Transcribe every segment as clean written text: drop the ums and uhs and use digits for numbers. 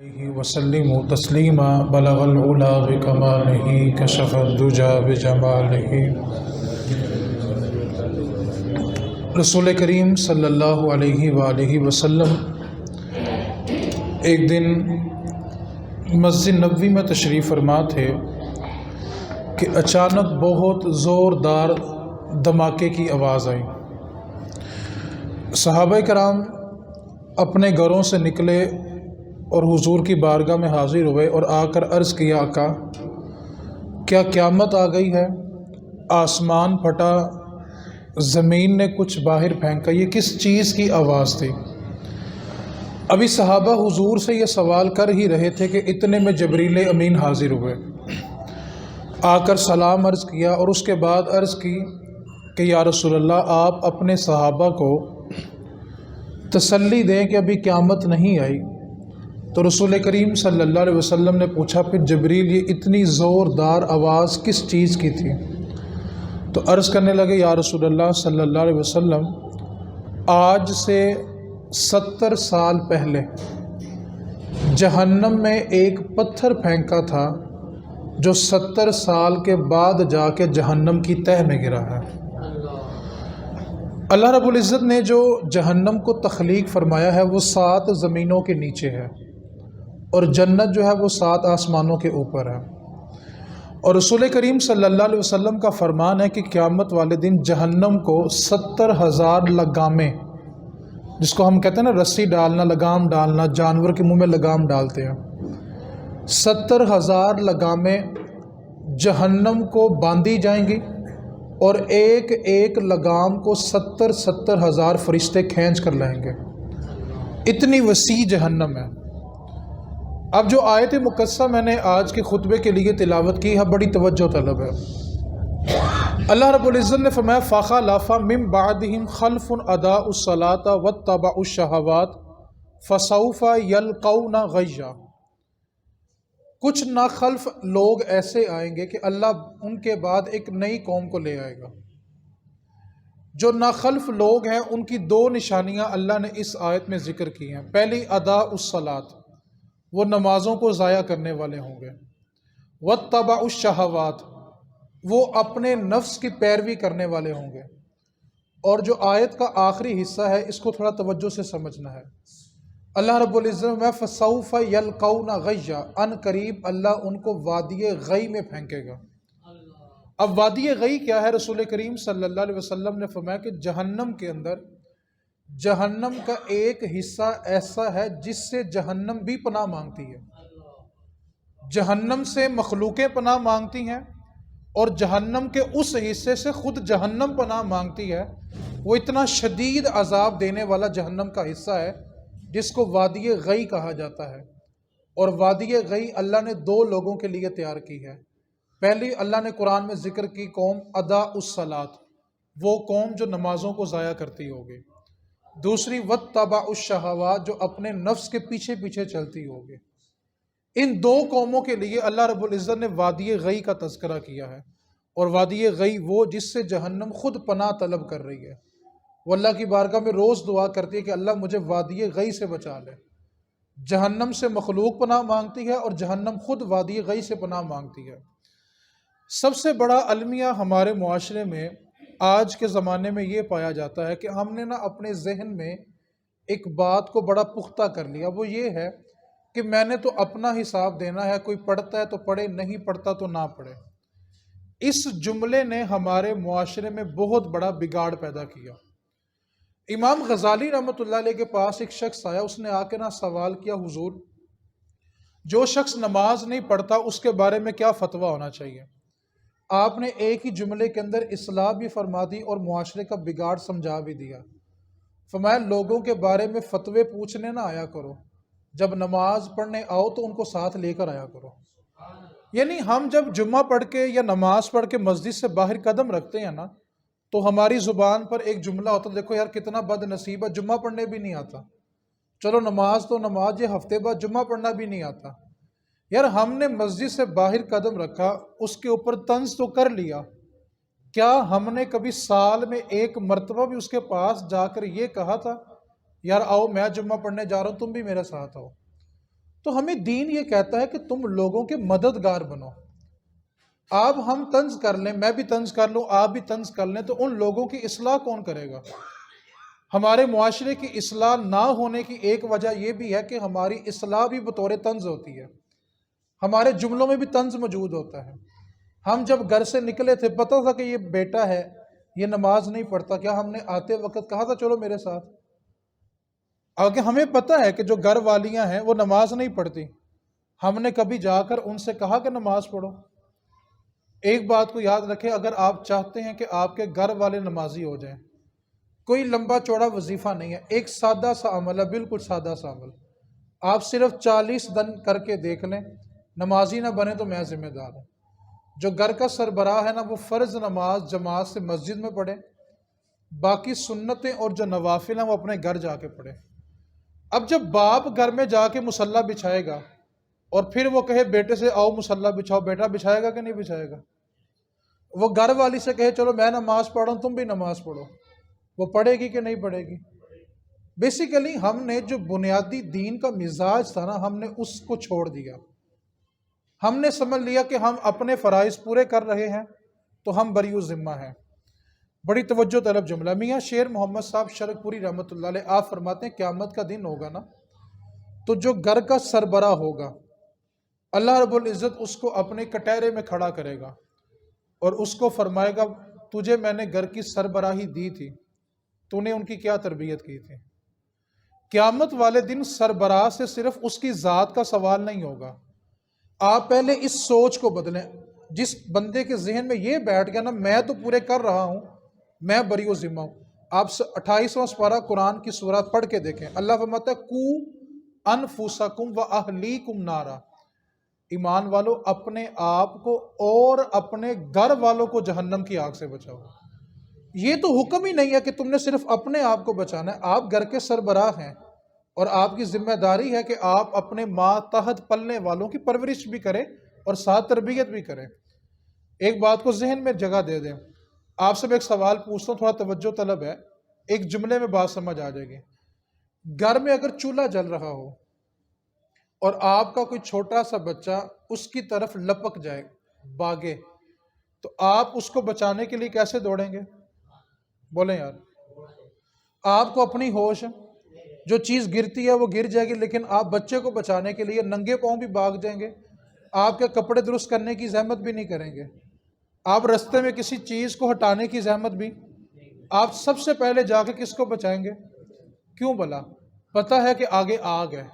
علیہ وسلم تسلیما بلغ العلا بکمالہ کشف الدجا بجمالہ۔ رسول کریم صلی اللہ علیہ وآلہ وسلم ایک دن مسجد نبوی میں تشریف فرما تھے کہ اچانک بہت زوردار دھماکے کی آواز آئی۔ صحابہ کرام اپنے گھروں سے نکلے اور حضور کی بارگاہ میں حاضر ہوئے اور آ کر عرض کیا، آقا کیا قیامت آ گئی ہے؟ آسمان پھٹا، زمین نے کچھ باہر پھینکا، یہ کس چیز کی آواز تھی؟ ابھی صحابہ حضور سے یہ سوال کر ہی رہے تھے کہ اتنے میں جبریل امین حاضر ہوئے، آ کر سلام عرض کیا اور اس کے بعد عرض کی کہ یا رسول اللہ آپ اپنے صحابہ کو تسلی دیں کہ ابھی قیامت نہیں آئی۔ تو رسول کریم صلی اللہ علیہ وسلم نے پوچھا، پھر جبریل یہ اتنی زوردار آواز کس چیز کی تھی؟ تو عرض کرنے لگے، یا رسول اللہ صلی اللہ علیہ وسلم آج سے 70 سال پہلے جہنم میں ایک پتھر پھینکا تھا جو 70 سال کے بعد جا کے جہنم کی تہہ میں گرا ہے۔ اللہ رب العزت نے جو جہنم کو تخلیق فرمایا ہے وہ 7 زمینوں کے نیچے ہے، اور جنت جو ہے وہ 7 آسمانوں کے اوپر ہے۔ اور رسول کریم صلی اللہ علیہ وسلم کا فرمان ہے کہ قیامت والے دن جہنم کو 70,000 لگامیں، جس کو ہم کہتے ہیں نا رسی ڈالنا، لگام ڈالنا، جانور کے منہ میں لگام ڈالتے ہیں، 70,000 لگامیں جہنم کو باندھی جائیں گی، اور ایک ایک لگام کو 70,000 فرشتے کھینچ کر لائیں گے۔ اتنی وسیع جہنم ہے۔ اب جو آیت مقدسہ میں نے آج کے خطبے کے لیے تلاوت کی ہے بڑی توجہ طلب ہے۔ اللہ رب العزت نے فرمایا فَخَلَفَ مِن بَعْدِهِمْ خَلْفٌ أَضَاعُوا الصَّلَاةَ وَاتَّبَعُوا الشَّهَوَاتِ فَسَوْفَ يَلْقَوْنَ غَيًّا۔ کچھ ناخلف لوگ ایسے آئیں گے کہ اللہ ان کے بعد ایک نئی قوم کو لے آئے گا۔ جو ناخلف لوگ ہیں ان کی 2 نشانیاں اللہ نے اس آیت میں ذکر کی ہیں۔ پہلی ادا الصلاۃ، وہ نمازوں کو ضائع کرنے والے ہوں گے۔ واتبعوا الشہوات، وہ اپنے نفس کی پیروی کرنے والے ہوں گے۔ اور جو آیت کا آخری حصہ ہے اس کو تھوڑا توجہ سے سمجھنا ہے۔ اللہ رب العزت میں فسوف یلقون غیا، ان قریب اللہ ان کو وادی غی میں پھینکے گا۔ اب وادی غی کیا ہے؟ رسول کریم صلی اللہ علیہ وسلم نے فرمایا کہ جہنم کے اندر جہنم کا ایک حصہ ایسا ہے جس سے جہنم بھی پناہ مانگتی ہے۔ جہنم سے مخلوقیں پناہ مانگتی ہیں، اور جہنم کے اس حصے سے خود جہنم پناہ مانگتی ہے۔ وہ اتنا شدید عذاب دینے والا جہنم کا حصہ ہے جس کو وادی غی کہا جاتا ہے۔ اور وادی غی اللہ نے 2 لوگوں کے لیے تیار کی ہے۔ پہلی اللہ نے قرآن میں ذکر کی قوم ادا الصلاۃ، وہ قوم جو نمازوں کو ضائع کرتی ہوگی۔ دوسری واتبعوا الشہوات، جو اپنے نفس کے پیچھے پیچھے چلتی ہوگی۔ ان 2 قوموں کے لیے اللہ رب العزت نے وادی غی کا تذکرہ کیا ہے۔ اور وادی غی وہ جس سے جہنم خود پناہ طلب کر رہی ہے۔ وہ اللہ کی بارگاہ میں روز دعا کرتی ہے کہ اللہ مجھے وادی غی سے بچا لے۔ جہنم سے مخلوق پناہ مانگتی ہے اور جہنم خود وادی غی سے پناہ مانگتی ہے۔ سب سے بڑا المیہ ہمارے معاشرے میں آج کے زمانے میں یہ پایا جاتا ہے کہ ہم نے اپنے ذہن میں ایک بات کو بڑا پختہ کر لیا، وہ یہ ہے کہ میں نے تو اپنا حساب دینا ہے، کوئی پڑھتا ہے تو پڑھے، نہیں پڑھتا تو نہ پڑھے۔ اس جملے نے ہمارے معاشرے میں بہت بڑا بگاڑ پیدا کیا۔ امام غزالی رحمۃ اللہ علیہ کے پاس ایک شخص آیا، اس نے آ کے سوال کیا، حضور جو شخص نماز نہیں پڑھتا اس کے بارے میں کیا فتویٰ ہونا چاہیے؟ آپ نے ایک ہی جملے کے اندر اصلاح بھی فرما دی اور معاشرے کا بگاڑ سمجھا بھی دیا۔ فرمایا لوگوں کے بارے میں فتوے پوچھنے نہ آیا کرو، جب نماز پڑھنے آؤ تو ان کو ساتھ لے کر آیا کرو۔ یعنی ہم جب جمعہ پڑھ کے یا نماز پڑھ کے مسجد سے باہر قدم رکھتے ہیں تو ہماری زبان پر ایک جملہ ہوتا ہے، دیکھو یار کتنا بد نصیب ہے، جمعہ پڑھنے بھی نہیں آتا۔ چلو نماز تو نماز، یہ ہفتے بعد جمعہ پڑھنا بھی نہیں آتا۔ یار ہم نے مسجد سے باہر قدم رکھا، اس کے اوپر طنز تو کر لیا، کیا ہم نے کبھی سال میں 1 مرتبہ بھی اس کے پاس جا کر یہ کہا تھا یار آؤ میں جمعہ پڑھنے جا رہا ہوں تم بھی میرے ساتھ آؤ؟ تو ہمیں دین یہ کہتا ہے کہ تم لوگوں کے مددگار بنو. آپ ہم طنز کر لیں، میں بھی طنز کر لوں، آپ بھی طنز کر لیں، تو ان لوگوں کی اصلاح کون کرے گا؟ ہمارے معاشرے کی اصلاح نہ ہونے کی ایک وجہ یہ بھی ہے کہ ہماری اصلاح بھی بطور طنز ہوتی ہے، ہمارے جملوں میں بھی طنز موجود ہوتا ہے. ہم جب گھر سے نکلے تھے، پتہ تھا کہ یہ بیٹا ہے، یہ نماز نہیں پڑھتا، کیا ہم نے آتے وقت کہا تھا چلو میرے ساتھ؟ اگر ہمیں پتہ ہے کہ جو گھر والیاں ہیں وہ نماز نہیں پڑھتی، ہم نے کبھی جا کر ان سے کہا کہ نماز پڑھو؟ ایک بات کو یاد رکھیں، اگر آپ چاہتے ہیں کہ آپ کے گھر والے نمازی ہو جائیں، کوئی لمبا چوڑا وظیفہ نہیں ہے، ایک سادہ سا عمل ہے، بالکل سادہ سا عمل. آپ صرف 40 دن کر کے دیکھ لیں، نمازی نہ بنے تو میں ذمہ دار ہوں. جو گھر کا سربراہ ہے نا، وہ فرض نماز جماعت سے مسجد میں پڑھے، باقی سنتیں اور جو نوافل ہیں وہ اپنے گھر جا کے پڑھے. اب جب باپ گھر میں جا کے مصلی بچھائے گا اور پھر وہ کہے بیٹے سے آؤ مصلی بچھاؤ، بیٹا بچھائے گا کہ نہیں بچھائے گا؟ وہ گھر والی سے کہے چلو میں نماز پڑھ رہا ہوں تم بھی نماز پڑھو، وہ پڑھے گی کہ نہیں پڑھے گی؟ بیسیکلی ہم نے جو بنیادی دین کا مزاج تھا نا، ہم نے اس کو چھوڑ دیا. ہم نے سمجھ لیا کہ ہم اپنے فرائض پورے کر رہے ہیں تو ہم بری ذمہ ہیں. بڑی توجہ طلب جملہ. میاں شیر محمد صاحب شرک پوری رحمۃ اللہ علیہ آپ فرماتے ہیں قیامت کا دن ہوگا نا، تو جو گھر کا سربراہ ہوگا اللہ رب العزت اس کو اپنے کٹہرے میں کھڑا کرے گا اور اس کو فرمائے گا تجھے میں نے گھر کی سربراہی دی تھی، تو نے ان کی کیا تربیت کی تھی؟ قیامت والے دن سربراہ سے صرف اس کی ذات کا سوال نہیں ہوگا. آپ پہلے اس سوچ کو بدلیں. جس بندے کے ذہن میں یہ بیٹھ گیا نا میں تو پورے کر رہا ہوں، میں بری و ذمہ ہوں. آپ 28واں سپارہ قرآن کی سورہ پڑھ کے دیکھیں، اللہ فرماتا ہے کو انفسکم و اہلیکم نارا، ایمان والو اپنے آپ کو اور اپنے گھر والوں کو جہنم کی آگ سے بچاؤ. یہ تو حکم ہی نہیں ہے کہ تم نے صرف اپنے آپ کو بچانا ہے، آپ گھر کے سربراہ ہیں اور آپ کی ذمہ داری ہے کہ آپ اپنے ماتحت پلنے والوں کی پرورش بھی کریں اور ساتھ تربیت بھی کریں. ایک بات کو ذہن میں جگہ دے دیں. آپ سے میں ایک سوال پوچھتا ہوں، تھوڑا توجہ طلب ہے، ایک جملے میں بات سمجھ آ جائے گی. گھر میں اگر چولہا جل رہا ہو اور آپ کا کوئی چھوٹا سا بچہ اس کی طرف لپک جائے، باگے، تو آپ اس کو بچانے کے لیے کیسے دوڑیں گے؟ بولیں یار. آپ کو اپنی ہوش ہے، جو چیز گرتی ہے وہ گر جائے گی، لیکن آپ بچے کو بچانے کے لیے ننگے پاؤں بھی بھاگ جائیں گے، آپ کے کپڑے درست کرنے کی زحمت بھی نہیں کریں گے، آپ رستے میں کسی چیز کو ہٹانے کی زحمت بھی. آپ سب سے پہلے جا کے کس کو بچائیں گے؟ کیوں بھلا؟ پتہ ہے کہ آگے آگ ہے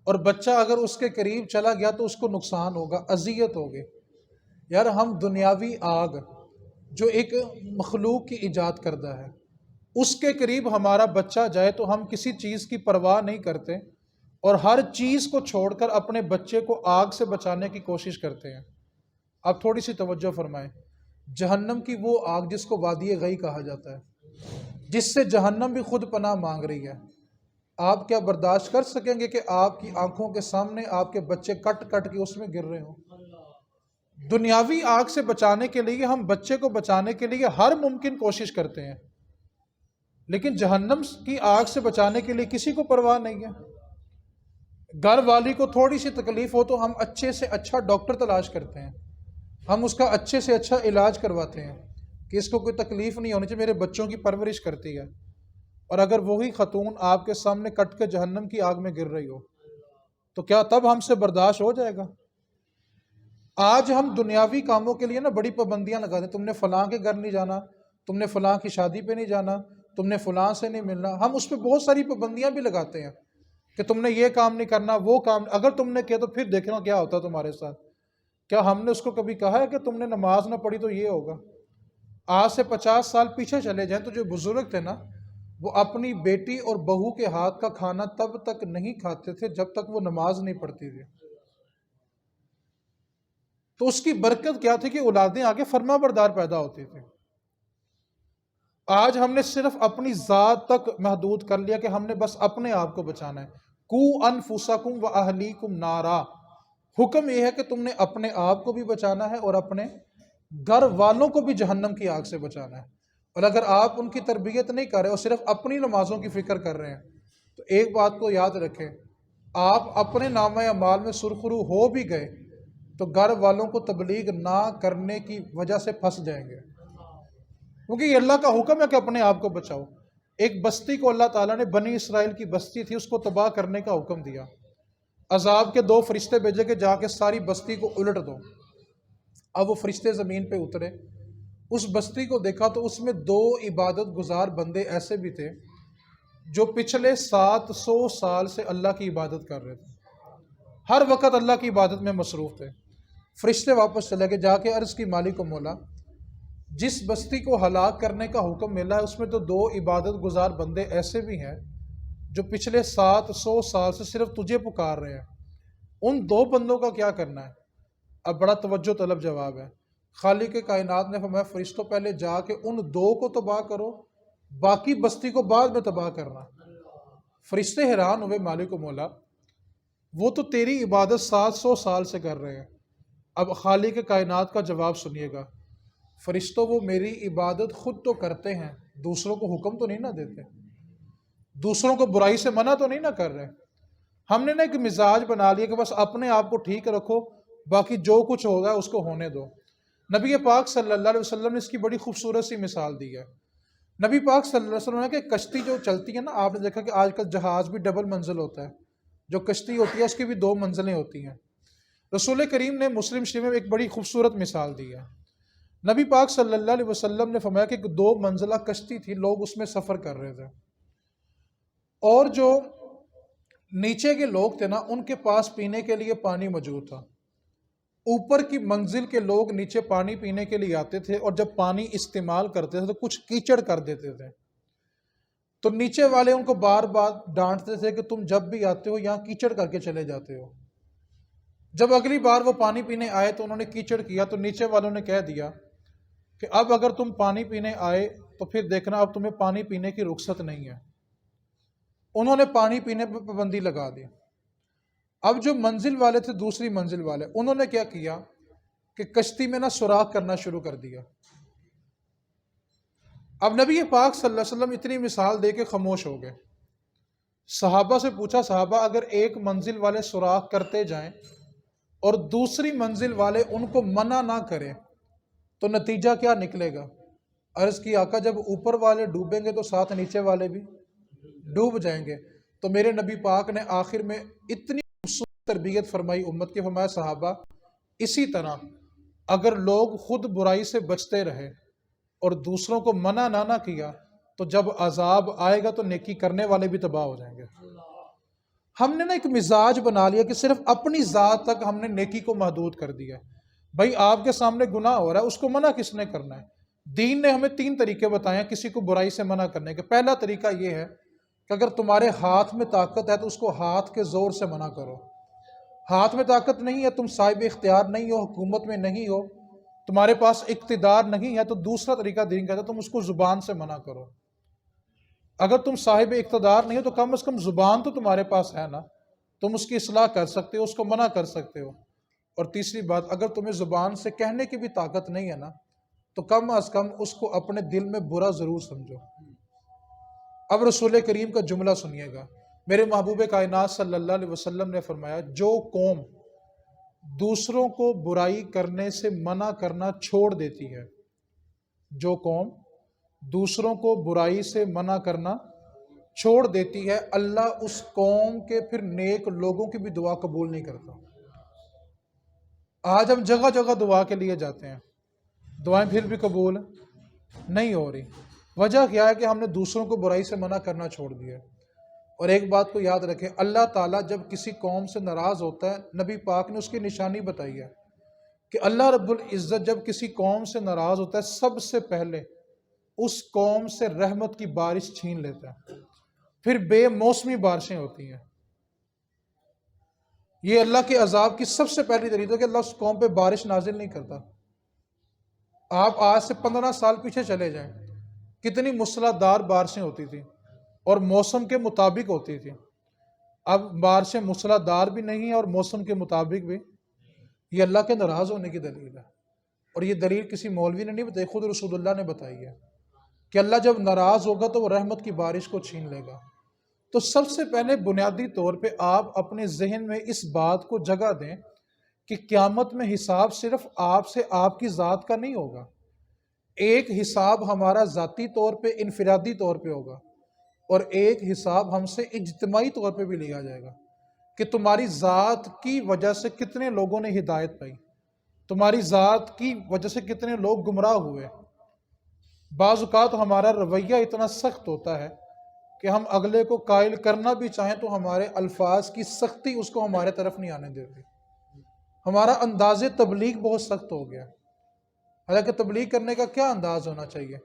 اور بچہ اگر اس کے قریب چلا گیا تو اس کو نقصان ہوگا، اذیت ہوگی. یار ہم دنیاوی آگ جو ایک مخلوق کی ایجاد کردہ ہے اس کے قریب ہمارا بچہ جائے تو ہم کسی چیز کی پرواہ نہیں کرتے اور ہر چیز کو چھوڑ کر اپنے بچے کو آگ سے بچانے کی کوشش کرتے ہیں. آپ تھوڑی سی توجہ فرمائیں. جہنم کی وہ آگ جس کو وادی غی کہا جاتا ہے، جس سے جہنم بھی خود پناہ مانگ رہی ہے، آپ کیا برداشت کر سکیں گے کہ آپ کی آنکھوں کے سامنے آپ کے بچے کٹ کٹ کے اس میں گر رہے ہوں؟ دنیاوی آگ سے بچانے کے لیے ہم بچے کو بچانے کے لیے ہر ممکن کوشش کرتے ہیں، لیکن جہنم کی آگ سے بچانے کے لیے کسی کو پرواہ نہیں ہے. گھر والی کو تھوڑی سی تکلیف ہو تو ہم اچھے سے اچھا ڈاکٹر تلاش کرتے ہیں، ہم اس کا اچھے سے اچھا علاج کرواتے ہیں کہ اس کو کوئی تکلیف نہیں ہونی چاہیے، میرے بچوں کی پرورش کرتی ہے. اور اگر وہی خاتون آپ کے سامنے کٹ کے جہنم کی آگ میں گر رہی ہو تو کیا تب ہم سے برداشت ہو جائے گا؟ آج ہم دنیاوی کاموں کے لیے نا بڑی پابندیاں لگا دیں، تم نے فلاں کے گھر نہیں جانا، تم نے فلاں کی شادی پہ نہیں جانا، تم نے فلاں سے نہیں ملنا. ہم اس پہ بہت ساری پابندیاں بھی لگاتے ہیں کہ تم نے یہ کام نہیں کرنا، وہ کام. اگر تم نے کیا تو پھر دیکھنا کیا ہوتا تمہارے ساتھ. کیا ہم نے اس کو کبھی کہا ہے کہ تم نے نماز نہ پڑھی تو یہ ہوگا؟ آج سے 50 سال پیچھے چلے جائیں تو جو بزرگ تھے نا، وہ اپنی بیٹی اور بہو کے ہاتھ کا کھانا تب تک نہیں کھاتے تھے جب تک وہ نماز نہیں پڑھتی تھی. تو اس کی برکت کیا تھی کہ اولادیں آگے فرما بردار پیدا ہوتی تھی. آج ہم نے صرف اپنی ذات تک محدود کر لیا کہ ہم نے بس اپنے آپ کو بچانا ہے. کو انفسکم و اہلیکم نارا، حکم یہ ہے کہ تم نے اپنے آپ کو بھی بچانا ہے اور اپنے گھر والوں کو بھی جہنم کی آگ سے بچانا ہے. اور اگر آپ ان کی تربیت نہیں کر رہے اور صرف اپنی نمازوں کی فکر کر رہے ہیں تو ایک بات کو یاد رکھیں، آپ اپنے نامہ اعمال میں سرخرو ہو بھی گئے تو گھر والوں کو تبلیغ نہ کرنے کی وجہ سے پھنس جائیں گے، کیونکہ یہ اللہ کا حکم ہے کہ اپنے آپ کو بچاؤ۔ ایک بستی کو اللہ تعالیٰ نے، بنی اسرائیل کی بستی تھی، اس کو تباہ کرنے کا حکم دیا۔ عذاب کے 2 فرشتے بھیجے کہ جا کے ساری بستی کو الٹ دو۔ اب وہ فرشتے زمین پہ اترے، اس بستی کو دیکھا تو اس میں 2 عبادت گزار بندے ایسے بھی تھے جو پچھلے 700 سال سے اللہ کی عبادت کر رہے تھے، ہر وقت اللہ کی عبادت میں مصروف تھے۔ فرشتے واپس چلے گئے، جا کے عرض کی مالک کو، مولا جس بستی کو ہلاک کرنے کا حکم ملا ہے اس میں تو 2 عبادت گزار بندے ایسے بھی ہیں جو پچھلے 700 سال سے صرف تجھے پکار رہے ہیں، ان 2 بندوں کا کیا کرنا ہے؟ اب بڑا توجہ طلب جواب ہے۔ خالق کائنات نے فرمایا فرشتوں پہلے جا کے ان 2 کو تباہ کرو، باقی بستی کو بعد میں تباہ کرنا۔ فرشتے حیران ہوئے، مالک و مولا وہ تو تیری عبادت 700 سال سے کر رہے ہیں۔ اب خالق کائنات کا جواب سنیے گا، فرشتوں وہ میری عبادت خود تو کرتے ہیں، دوسروں کو حکم تو نہیں نہ دیتے، دوسروں کو برائی سے منع تو نہیں نہ کر رہے۔ ہم نے ایک مزاج بنا لیا کہ بس اپنے آپ کو ٹھیک رکھو، باقی جو کچھ ہوگا اس کو ہونے دو۔ نبی پاک صلی اللہ علیہ وسلم نے اس کی بڑی خوبصورت سی مثال دی ہے۔ نبی پاک صلی اللہ علیہ وسلم نے کہ کشتی جو چلتی ہے نا، آپ نے دیکھا کہ آج کل جہاز بھی ڈبل منزل ہوتا ہے، جو کشتی ہوتی ہے اس کی بھی 2 منزلیں ہوتی ہیں۔ رسول کریم نے مسلم شریف میں ایک بڑی خوبصورت مثال دی ہے۔ نبی پاک صلی اللہ علیہ وسلم نے فرمایا کہ 2 منزلہ کشتی تھی، لوگ اس میں سفر کر رہے تھے، اور جو نیچے کے لوگ تھے نا ان کے پاس پینے کے لیے پانی موجود تھا، اوپر کی منزل کے لوگ نیچے پانی پینے کے لیے آتے تھے، اور جب پانی استعمال کرتے تھے تو کچھ کیچڑ کر دیتے تھے، تو نیچے والے ان کو بار بار ڈانٹتے تھے کہ تم جب بھی آتے ہو یہاں کیچڑ کر کے چلے جاتے ہو۔ جب اگلی بار وہ پانی پینے آئے تو انہوں نے کیچڑ کیا، تو نیچے والوں نے کہہ دیا کہ اب اگر تم پانی پینے آئے تو پھر دیکھنا اب تمہیں پانی پینے کی رخصت نہیں ہے۔ انہوں نے پانی پینے پر پابندی لگا دی۔ اب جو منزل والے تھے، دوسری منزل والے، انہوں نے کیا کیا کہ کشتی میں سوراخ کرنا شروع کر دیا۔ اب نبی پاک صلی اللہ علیہ وسلم اتنی مثال دے کے خاموش ہو گئے۔ صحابہ سے پوچھا، صحابہ اگر ایک منزل والے سوراخ کرتے جائیں اور دوسری منزل والے ان کو منع نہ کریں تو نتیجہ کیا نکلے گا؟ عرض کی آقا جب اوپر والے ڈوبیں گے تو ساتھ نیچے والے بھی ڈوب جائیں گے۔ تو میرے نبی پاک نے آخر میں اتنی خوبصورت تربیت فرمائی امت کی، فرمایا صحابہ اسی طرح اگر لوگ خود برائی سے بچتے رہے اور دوسروں کو منع نہ کیا تو جب عذاب آئے گا تو نیکی کرنے والے بھی تباہ ہو جائیں گے۔ ہم نے ایک مزاج بنا لیا کہ صرف اپنی ذات تک ہم نے نیکی کو محدود کر دیا۔ بھائی آپ کے سامنے گناہ ہو رہا ہے، اس کو منع کس نے کرنا ہے؟ دین نے ہمیں 3 طریقے بتائے ہیں کسی کو برائی سے منع کرنے کے۔ پہلا طریقہ یہ ہے کہ اگر تمہارے ہاتھ میں طاقت ہے تو اس کو ہاتھ کے زور سے منع کرو۔ ہاتھ میں طاقت نہیں ہے، تم صاحب اختیار نہیں ہو، حکومت میں نہیں ہو، تمہارے پاس اقتدار نہیں ہے، تو دوسرا طریقہ دین کہتا ہے تم اس کو زبان سے منع کرو۔ اگر تم صاحب اقتدار نہیں ہو تو کم از کم زبان تو تمہارے پاس ہے نا، تم اس کی اصلاح کر سکتے ہو، اس کو منع کر سکتے ہو۔ اور تیسری بات، اگر تمہیں زبان سے کہنے کی بھی طاقت نہیں ہے نا تو کم از کم اس کو اپنے دل میں برا ضرور سمجھو۔ اب رسول کریم کا جملہ سنیے گا، میرے محبوب کائنات صلی اللہ علیہ وسلم نے فرمایا جو قوم دوسروں کو برائی کرنے سے منع کرنا چھوڑ دیتی ہے، جو قوم دوسروں کو برائی سے منع کرنا چھوڑ دیتی ہے، اللہ اس قوم کے پھر نیک لوگوں کی بھی دعا قبول نہیں کرتا۔ آج ہم جگہ جگہ دعا کے لیے جاتے ہیں، دعائیں پھر بھی قبول نہیں ہو رہی۔ وجہ کیا ہے کہ ہم نے دوسروں کو برائی سے منع کرنا چھوڑ دیا۔ اور ایک بات کو یاد رکھیں، اللہ تعالیٰ جب کسی قوم سے ناراض ہوتا ہے، نبی پاک نے اس کی نشانی بتائی ہے کہ اللہ رب العزت جب کسی قوم سے ناراض ہوتا ہے سب سے پہلے اس قوم سے رحمت کی بارش چھین لیتا ہے، پھر بے موسمی بارشیں ہوتی ہیں۔ یہ اللہ کے عذاب کی سب سے پہلی دلیل ہے کہ اللہ اس قوم پہ بارش نازل نہیں کرتا۔ آپ آج سے 15 سال پیچھے چلے جائیں، کتنی موسلا دھار بارشیں ہوتی تھیں اور موسم کے مطابق ہوتی تھی۔ اب بارشیں موسلا دھار بھی نہیں ہیں اور موسم کے مطابق بھی۔ یہ اللہ کے ناراض ہونے کی دلیل ہے، اور یہ دلیل کسی مولوی نے نہیں بتائی، خود رسول اللہ نے بتائی ہے کہ اللہ جب ناراض ہوگا تو وہ رحمت کی بارش کو چھین لے گا۔ تو سب سے پہلے بنیادی طور پہ آپ اپنے ذہن میں اس بات کو جگہ دیں کہ قیامت میں حساب صرف آپ سے آپ کی ذات کا نہیں ہوگا، ایک حساب ہمارا ذاتی طور پہ انفرادی طور پہ ہوگا، اور ایک حساب ہم سے اجتماعی طور پہ بھی لیا جائے گا کہ تمہاری ذات کی وجہ سے کتنے لوگوں نے ہدایت پائی، تمہاری ذات کی وجہ سے کتنے لوگ گمراہ ہوئے۔ بعض اوقات ہمارا رویہ اتنا سخت ہوتا ہے کہ ہم اگلے کو قائل کرنا بھی چاہیں تو ہمارے الفاظ کی سختی اس کو ہمارے طرف نہیں آنے دیتی، ہمارا انداز تبلیغ بہت سخت ہو گیا۔ حالانکہ تبلیغ کرنے کا کیا انداز ہونا چاہیے؟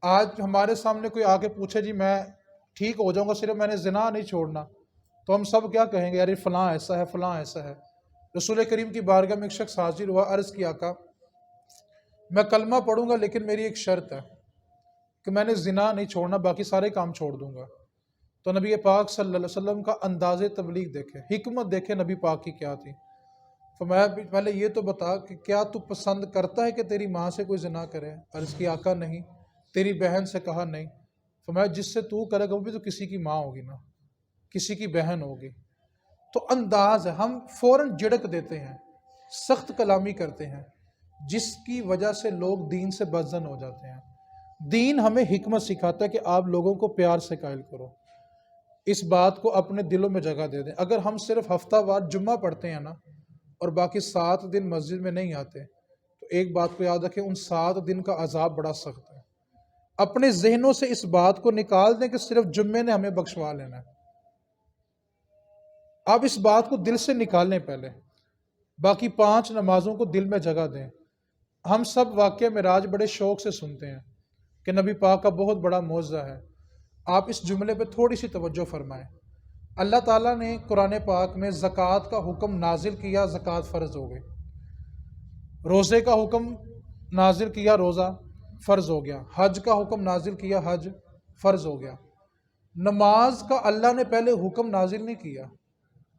آج ہمارے سامنے کوئی آ کے پوچھے جی میں ٹھیک ہو جاؤں گا صرف میں نے زنا نہیں چھوڑنا، تو ہم سب کیا کہیں گے؟ یار فلاں ایسا ہے، فلاں ایسا ہے۔ رسول کریم کی بارگاہ میں ایک شخص حاضر ہوا، عرض کیا آقا میں کلمہ پڑھوں گا لیکن میری ایک شرط ہے کہ میں نے زنا نہیں چھوڑنا، باقی سارے کام چھوڑ دوں گا۔ تو نبی پاک صلی اللہ علیہ وسلم کا انداز تبلیغ دیکھے، حکمت دیکھے نبی پاک کی کیا تھی۔ فرمایا پہلے یہ تو بتا کہ کیا تو پسند کرتا ہے کہ تیری ماں سے کوئی زنا کرے؟ عرض کی آقا نہیں۔ تیری بہن سے؟ کہا نہیں۔ فرمایا جس سے تو کرے گا وہ بھی تو کسی کی ماں ہوگی نا، کسی کی بہن ہوگی۔ تو انداز ہے، ہم فوراً جھڑک دیتے ہیں، سخت کلامی کرتے ہیں، جس کی وجہ سے لوگ دین سے بدظن ہو جاتے ہیں۔ دین ہمیں حکمت سکھاتا ہے کہ آپ لوگوں کو پیار سے قائل کرو، اس بات کو اپنے دلوں میں جگہ دے دیں۔ اگر ہم صرف ہفتہ وار جمعہ پڑھتے ہیں نا اور باقی 7 دن مسجد میں نہیں آتے تو ایک بات کو یاد رکھیں، ان 7 دن کا عذاب بڑا سخت ہے۔ اپنے ذہنوں سے اس بات کو نکال دیں کہ صرف جمعے نے ہمیں بخشوا لینا ہے۔ آپ اس بات کو دل سے نکالیں پہلے، باقی 5 نمازوں کو دل میں جگہ دیں۔ ہم سب واقعہ معراج بڑے شوق سے سنتے ہیں کہ نبی پاک کا بہت بڑا معجزہ ہے۔ آپ اس جملے پہ تھوڑی سی توجہ فرمائیں۔ اللہ تعالیٰ نے قرآن پاک میں زکوٰۃ کا حکم نازل کیا، زکوٰۃ فرض ہو گئی۔ روزے کا حکم نازل کیا، روزہ فرض ہو گیا۔ حج کا حکم نازل کیا، حج فرض ہو گیا۔ نماز کا اللہ نے پہلے حکم نازل نہیں کیا،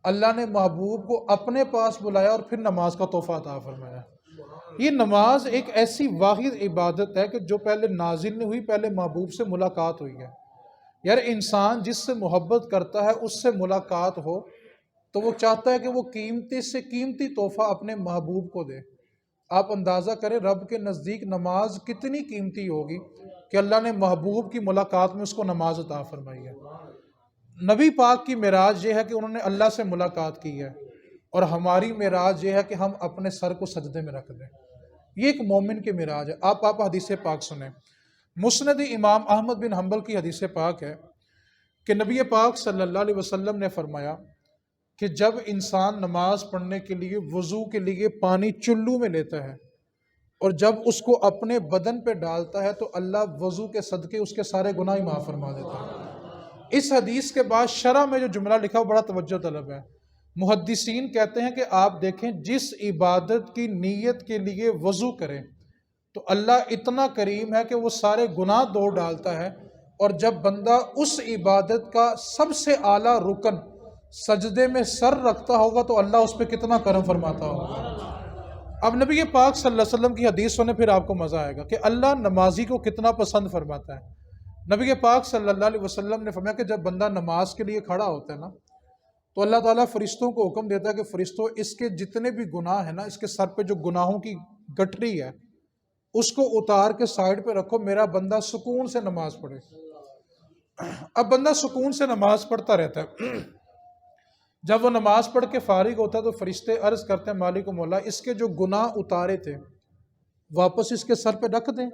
اللہ نے محبوب کو اپنے پاس بلایا اور پھر نماز کا تحفہ عطا فرمایا۔ یہ نماز ایک ایسی واحد عبادت ہے کہ جو پہلے نازل نہیں ہوئی، پہلے محبوب سے ملاقات ہوئی ہے۔ یار انسان جس سے محبت کرتا ہے اس سے ملاقات ہو تو وہ چاہتا ہے کہ وہ قیمتی سے قیمتی تحفہ اپنے محبوب کو دے۔ آپ اندازہ کریں رب کے نزدیک نماز کتنی قیمتی ہوگی کہ اللہ نے محبوب کی ملاقات میں اس کو نماز عطا فرمائی ہے۔ نبی پاک کی معراج یہ ہے کہ انہوں نے اللہ سے ملاقات کی ہے، اور ہماری معراج یہ ہے کہ ہم اپنے سر کو سجدے میں رکھ دیں۔ یہ ایک مومن کی معراج ہے۔ آپ حدیث پاک سنیں۔ مسند امام احمد بن حنبل کی حدیث پاک ہے کہ نبی پاک صلی اللہ علیہ وسلم نے فرمایا کہ جب انسان نماز پڑھنے کے لیے وضو کے لیے پانی چلو میں لیتا ہے اور جب اس کو اپنے بدن پہ ڈالتا ہے تو اللہ وضو کے صدقے اس کے سارے گناہ معاف فرما دیتا ہے۔ اس حدیث کے بعد شرح میں جو جملہ لکھا وہ بڑا توجہ طلب ہے۔ محدثین کہتے ہیں کہ آپ دیکھیں جس عبادت کی نیت کے لیے وضو کریں تو اللہ اتنا کریم ہے کہ وہ سارے گناہ دھو ڈالتا ہے، اور جب بندہ اس عبادت کا سب سے اعلیٰ رکن سجدے میں سر رکھتا ہوگا تو اللہ اس پہ کتنا کرم فرماتا ہوگا۔ اب نبی پاک صلی اللہ علیہ وسلم کی حدیث سنیں پھر آپ کو مزہ آئے گا کہ اللہ نمازی کو کتنا پسند فرماتا ہے۔ نبی پاک صلی اللہ علیہ وسلم نے فرمایا کہ جب بندہ نماز کے لیے کھڑا ہوتا ہے نا تو اللہ تعالیٰ فرشتوں کو حکم دیتا ہے کہ فرشتوں اس کے جتنے بھی گناہ ہیں نا، اس کے سر پہ جو گناہوں کی گٹھری ہے اس کو اتار کے سائڈ پہ رکھو، میرا بندہ سکون سے نماز پڑھے۔ اب بندہ سکون سے نماز پڑھتا رہتا ہے، جب وہ نماز پڑھ کے فارغ ہوتا ہے تو فرشتے عرض کرتے ہیں مالک و مولا اس کے جو گناہ اتارے تھے واپس اس کے سر پہ رکھ دیں۔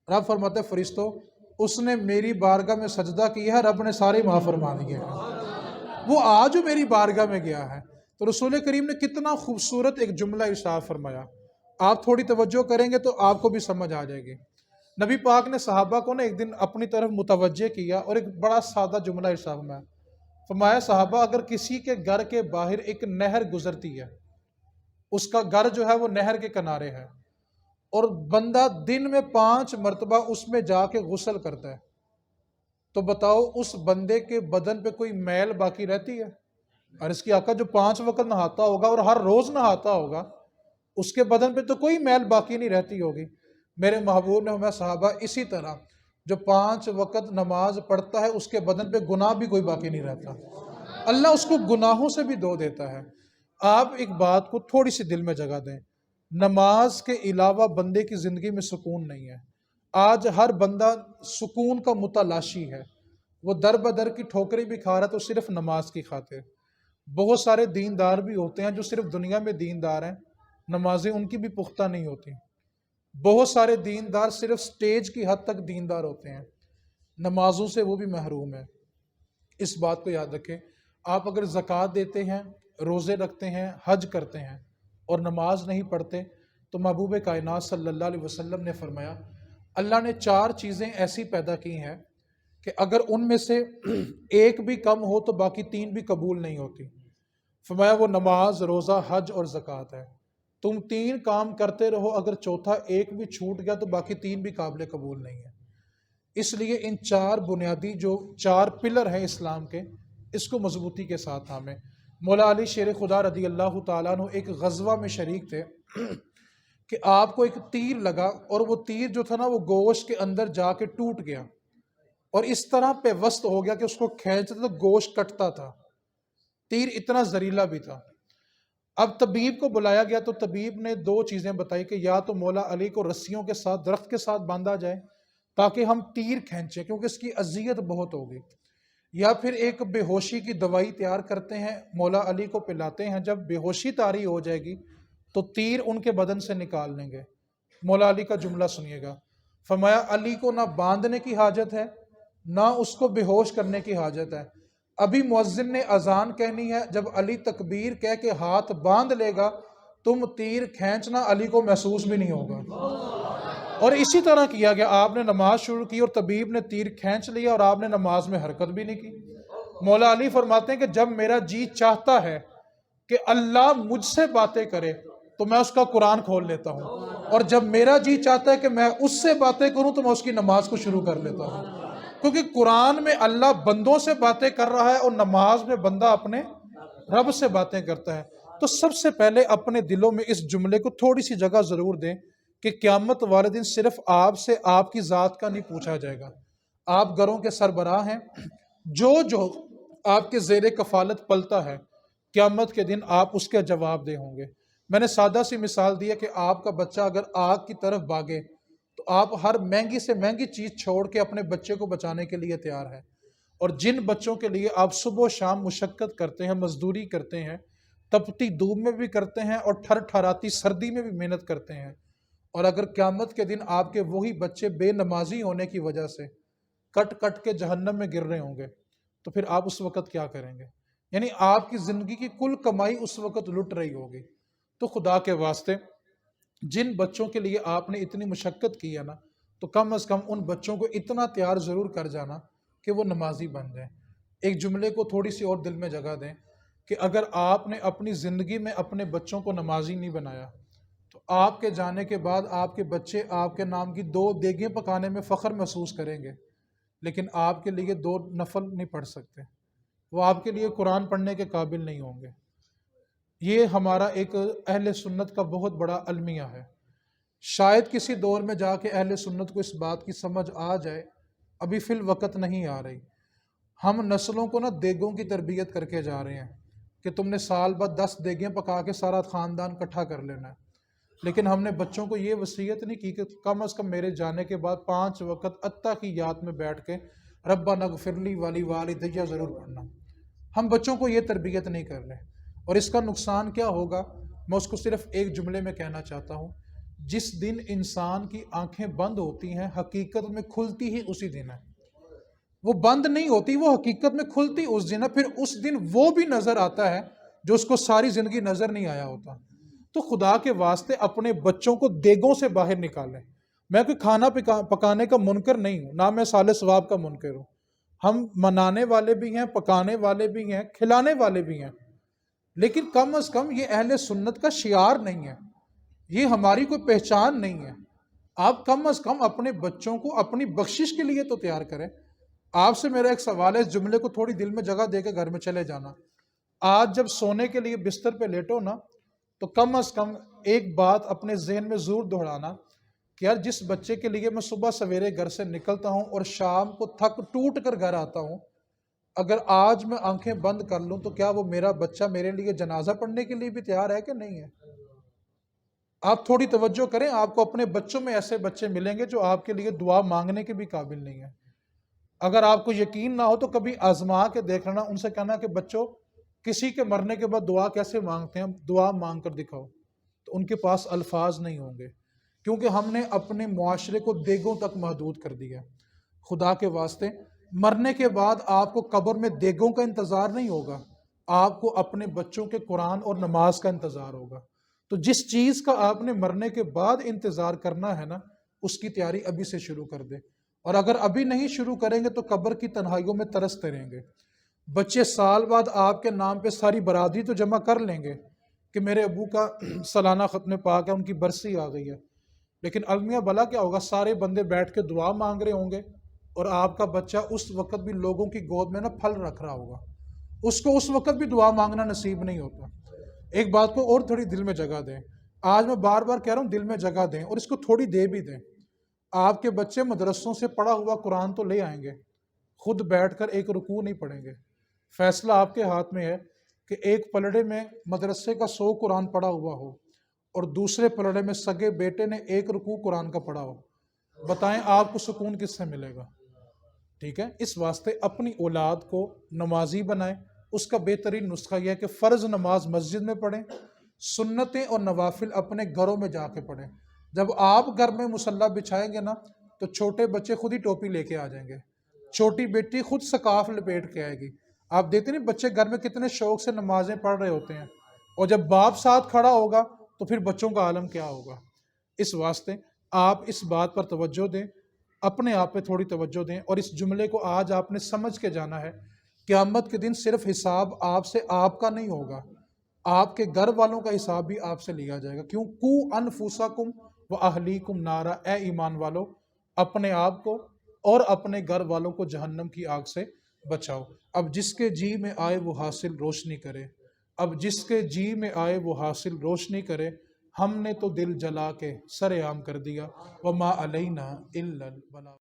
رب فرماتے ہیں فرشتوں اس نے میری بارگاہ میں سجدہ کیا ہے، رب نے سارے معاف فرما دیے ہیں، وہ آج جو میری بارگاہ میں گیا ہے۔ تو رسول کریم نے کتنا خوبصورت ایک جملہ ارشاد فرمایا، آپ تھوڑی توجہ کریں گے تو آپ کو بھی سمجھ آ جائے گی۔ نبی پاک نے صحابہ کو ایک دن اپنی طرف متوجہ کیا اور ایک بڑا سادہ جملہ ارشاد فرمایا۔ فرمایا صحابہ اگر کسی کے گھر کے باہر ایک نہر گزرتی ہے، اس کا گھر جو ہے وہ نہر کے کنارے ہے، اور بندہ دن میں 5 مرتبہ اس میں جا کے غسل کرتا ہے، تو بتاؤ اس بندے کے بدن پہ کوئی میل باقی رہتی ہے؟ اور اس کی آقا جو 5 وقت نہاتا ہوگا اور ہر روز نہاتا ہوگا اس کے بدن پہ تو کوئی میل باقی نہیں رہتی ہوگی۔ میرے محبوب نے فرمایا صحابہ اسی طرح جو 5 وقت نماز پڑھتا ہے اس کے بدن پہ گناہ بھی کوئی باقی نہیں رہتا، اللہ اس کو گناہوں سے بھی دھو دیتا ہے۔ آپ ایک بات کو تھوڑی سی دل میں جگہ دیں، نماز کے علاوہ بندے کی زندگی میں سکون نہیں ہے۔ آج ہر بندہ سکون کا متلاشی ہے، وہ در بدر کی ٹھوکریں بھی کھا رہا ہے تو صرف نماز کی خاطر۔ بہت سارے دیندار بھی ہوتے ہیں جو صرف دنیا میں دیندار ہیں، نمازیں ان کی بھی پختہ نہیں ہوتی۔ بہت سارے دیندار صرف سٹیج کی حد تک دیندار ہوتے ہیں، نمازوں سے وہ بھی محروم ہے۔ اس بات کو یاد رکھیں، آپ اگر زکوٰۃ دیتے ہیں، روزے رکھتے ہیں، حج کرتے ہیں اور نماز نہیں پڑھتے تو محبوب کائنات صلی اللہ علیہ وسلم نے فرمایا اللہ نے 4 چیزیں ایسی پیدا کی ہیں کہ اگر ان میں سے ایک بھی کم ہو تو باقی 3 بھی قبول نہیں ہوتی۔ فرمایا وہ نماز، روزہ، حج اور زکوٰۃ ہے۔ تم 3 کام کرتے رہو، اگر چوتھا ایک بھی چھوٹ گیا تو باقی 3 بھی قابل قبول نہیں ہے۔ اس لیے ان 4 بنیادی جو 4 پلر ہیں اسلام کے، اس کو مضبوطی کے ساتھ تھامیں۔ مولا علی شیر خدا رضی اللہ تعالیٰ عنہ ایک غزوہ میں شریک تھے کہ آپ کو ایک تیر لگا اور وہ تیر جو تھا نا وہ گوشت کے اندر جا کے ٹوٹ گیا اور اس طرح پیوست ہو گیا کہ اس کو کھینچتا تو گوشت کٹتا تھا، تیر اتنا زہریلا بھی تھا۔ اب طبیب کو بلایا گیا تو طبیب نے 2 چیزیں بتائی کہ یا تو مولا علی کو رسیوں کے ساتھ، درخت کے ساتھ باندھا جائے تاکہ ہم تیر کھینچیں کیونکہ اس کی اذیت بہت ہوگی، یا پھر ایک بے ہوشی کی دوائی تیار کرتے ہیں، مولا علی کو پلاتے ہیں، جب بے ہوشی طاری ہو جائے گی تو تیر ان کے بدن سے نکال لیں گے۔ مولا علی کا جملہ سنیے گا، فرمایا علی کو نہ باندھنے کی حاجت ہے نہ اس کو بے ہوش کرنے کی حاجت ہے، ابھی مؤذن نے اذان کہنی ہے، جب علی تکبیر کہہ کے ہاتھ باندھ لے گا تم تیر کھینچنا علی کو محسوس بھی نہیں ہوگا۔ اور اسی طرح کیا گیا، آپ نے نماز شروع کی اور طبیب نے تیر کھینچ لیا اور آپ نے نماز میں حرکت بھی نہیں کی۔ مولا علی فرماتے ہیں کہ جب میرا جی چاہتا ہے کہ اللہ مجھ سے باتیں کرے تو میں اس کا قرآن کھول لیتا ہوں، اور جب میرا جی چاہتا ہے کہ میں اس سے باتیں کروں تو میں اس کی نماز کو شروع کر لیتا ہوں، کیونکہ قرآن میں اللہ بندوں سے باتیں کر رہا ہے اور نماز میں بندہ اپنے رب سے باتیں کرتا ہے۔ تو سب سے پہلے اپنے دلوں میں اس جملے کو تھوڑی سی جگہ ضرور دیں کہ قیامت والے دن صرف آپ سے آپ کی ذات کا نہیں پوچھا جائے گا، آپ گھروں کے سربراہ ہیں، جو آپ کے زیر کفالت پلتا ہے، قیامت کے دن آپ اس کے جواب دہ ہوں گے۔ میں نے سادہ سی مثال دی ہے کہ آپ کا بچہ اگر آگ کی طرف بھاگے تو آپ ہر مہنگی سے مہنگی چیز چھوڑ کے اپنے بچے کو بچانے کے لیے تیار ہیں، اور جن بچوں کے لیے آپ صبح و شام مشقت کرتے ہیں، مزدوری کرتے ہیں، تپتی دھوپ میں بھی کرتے ہیں اور ٹھر ٹھراتی سردی میں بھی محنت کرتے ہیں، اور اگر قیامت کے دن آپ کے وہی بچے بے نمازی ہونے کی وجہ سے کٹ کٹ کے جہنم میں گر رہے ہوں گے تو پھر آپ اس وقت کیا کریں گے؟ یعنی آپ کی زندگی کی کل کمائی اس وقت لٹ رہی ہوگی۔ تو خدا کے واسطے جن بچوں کے لیے آپ نے اتنی مشقت کی ہے نا، تو کم از کم ان بچوں کو اتنا تیار ضرور کر جانا کہ وہ نمازی بن جائیں۔ ایک جملے کو تھوڑی سی اور دل میں جگہ دیں کہ اگر آپ نے اپنی زندگی میں اپنے بچوں کو نمازی نہیں بنایا تو آپ کے جانے کے بعد آپ کے بچے آپ کے نام کی 2 دیگیں پکانے میں فخر محسوس کریں گے، لیکن آپ کے لیے 2 نفل نہیں پڑھ سکتے، وہ آپ کے لیے قرآن پڑھنے کے قابل نہیں ہوں گے۔ یہ ہمارا ایک اہل سنت کا بہت بڑا المیہ ہے۔ شاید کسی دور میں جا کے اہل سنت کو اس بات کی سمجھ آ جائے، ابھی فی الوقت نہیں آ رہی۔ ہم نسلوں کو نا دیگوں کی تربیت کر کے جا رہے ہیں کہ تم نے سال بعد 10 دیگیں پکا کے سارا خاندان اکٹھا کر لینا ہے، لیکن ہم نے بچوں کو یہ وصیت نہیں کی کہ کم از کم میرے جانے کے بعد 5 وقت اتّا کی یاد میں بیٹھ کے ربنا اغفر لی ولی والدیّ ضرور پڑھنا۔ ہم بچوں کو یہ تربیت نہیں کر رہے، اور اس کا نقصان کیا ہوگا میں اس کو صرف ایک جملے میں کہنا چاہتا ہوں، جس دن انسان کی آنکھیں بند ہوتی ہیں حقیقت میں کھلتی ہی اسی دن ہے۔ وہ بند نہیں ہوتی، وہ حقیقت میں کھلتی اس دن ہے، پھر اس دن وہ بھی نظر آتا ہے جو اس کو ساری زندگی نظر نہیں آیا ہوتا۔ تو خدا کے واسطے اپنے بچوں کو دیگوں سے باہر نکالیں۔ میں کوئی کھانا پکانے کا منکر نہیں ہوں، نہ میں صالح ثواب کا منکر ہوں، ہم منانے والے بھی ہیں، پکانے والے بھی ہیں، کھلانے والے بھی ہیں، لیکن کم از کم یہ اہل سنت کا شعار نہیں ہے، یہ ہماری کوئی پہچان نہیں ہے۔ آپ کم از کم اپنے بچوں کو اپنی بخشش کے لیے تو تیار کریں۔ آپ سے میرا ایک سوال ہے، اس جملے کو تھوڑی دل میں جگہ دے کے گھر میں چلے جانا۔ آج جب سونے کے لیے بستر پہ لیٹو نا تو کم از کم ایک بات اپنے ذہن میں ضرور دہرانا کہ یار جس بچے کے لیے میں صبح سویرے گھر سے نکلتا ہوں اور شام کو تھک ٹوٹ کر گھر آتا ہوں، اگر آج میں آنکھیں بند کر لوں تو کیا وہ میرا بچہ میرے لیے جنازہ پڑھنے کے لیے بھی تیار ہے کہ نہیں ہے؟ آپ تھوڑی توجہ کریں، آپ کو اپنے بچوں میں ایسے بچے ملیں گے جو آپ کے لیے دعا مانگنے کے بھی قابل نہیں ہیں۔ اگر آپ کو یقین نہ ہو تو کبھی آزما کے دیکھ لینا، ان سے کہنا کہ بچوں کسی کے مرنے کے بعد دعا کیسے مانگتے ہیں، دعا مانگ کر دکھاؤ، تو ان کے پاس الفاظ نہیں ہوں گے، کیونکہ ہم نے اپنے معاشرے کو دیگوں تک محدود کر دیا۔ خدا کے واسطے مرنے کے بعد آپ کو قبر میں دیگوں کا انتظار نہیں ہوگا، آپ کو اپنے بچوں کے قرآن اور نماز کا انتظار ہوگا۔ تو جس چیز کا آپ نے مرنے کے بعد انتظار کرنا ہے نا، اس کی تیاری ابھی سے شروع کر دیں، اور اگر ابھی نہیں شروع کریں گے تو قبر کی تنہائیوں میں ترستے رہیں گے۔ بچے سال بعد آپ کے نام پہ ساری برادری تو جمع کر لیں گے کہ میرے ابو کا سالانہ ختم پاک ہے، ان کی برسی آ گئی ہے، لیکن المیہ بلا کیا ہوگا، سارے بندے بیٹھ کے دعا مانگ رہے ہوں گے اور آپ کا بچہ اس وقت بھی لوگوں کی گود میں نا پھل رکھ رہا ہوگا، اس کو اس وقت بھی دعا مانگنا نصیب نہیں ہوتا۔ ایک بات کو اور تھوڑی دل میں جگہ دیں، آج میں بار بار کہہ رہا ہوں دل میں جگہ دیں، اور اس کو تھوڑی دے بھی دیں۔ آپ کے بچے مدرسوں سے پڑھا ہوا قرآن تو لے آئیں گے، خود بیٹھ کر ایک رکوع نہیں پڑھیں گے۔ فیصلہ آپ کے ہاتھ میں ہے کہ ایک پلڑے میں مدرسے کا 100 قرآن پڑھا ہوا ہو اور دوسرے پلڑے میں سگے بیٹے نے ایک رکوع قرآن کا پڑھا ہو، بتائیں آپ کو سکون کس سے ملے گا؟ ٹھیک ہے، اس واسطے اپنی اولاد کو نمازی بنائیں۔ اس کا بہترین نسخہ یہ ہے کہ فرض نماز مسجد میں پڑھیں، سنتیں اور نوافل اپنے گھروں میں جا کے پڑھیں۔ جب آپ گھر میں مصلی بچھائیں گے نا تو چھوٹے بچے خود ہی ٹوپی لے کے آ جائیں گے، چھوٹی بیٹی خود سکارف لپیٹ کے آئے گی۔ آپ دیکھتے نہیں بچے گھر میں کتنے شوق سے نمازیں پڑھ رہے ہوتے ہیں، اور جب باپ ساتھ کھڑا ہوگا تو پھر بچوں کا عالم کیا ہوگا؟ اس واسطے آپ اس بات پر توجہ دیں، اپنے آپ پہ تھوڑی توجہ دیں، اور اس جملے کو آج آپ نے سمجھ کے جانا ہے، قیامت کے دن صرف حساب آپ سے آپ کا نہیں ہوگا، آپ کے گھر والوں کا حساب بھی آپ سے لیا جائے گا۔ کیوں؟ قُوا أَنفُسَکُم وَأَہْلِیکُم نارا، اے ایمان والو اپنے آپ کو اور اپنے گھر والوں کو جہنم کی آگ سے بچاؤ۔ اب جس کے جی میں آئے وہ حاصل روشنی کرے، اب جس کے جی میں آئے وہ حاصل روشنی کرے، ہم نے تو دل جلا کے سر عام کر دیا، وما علینا الا البلاغ۔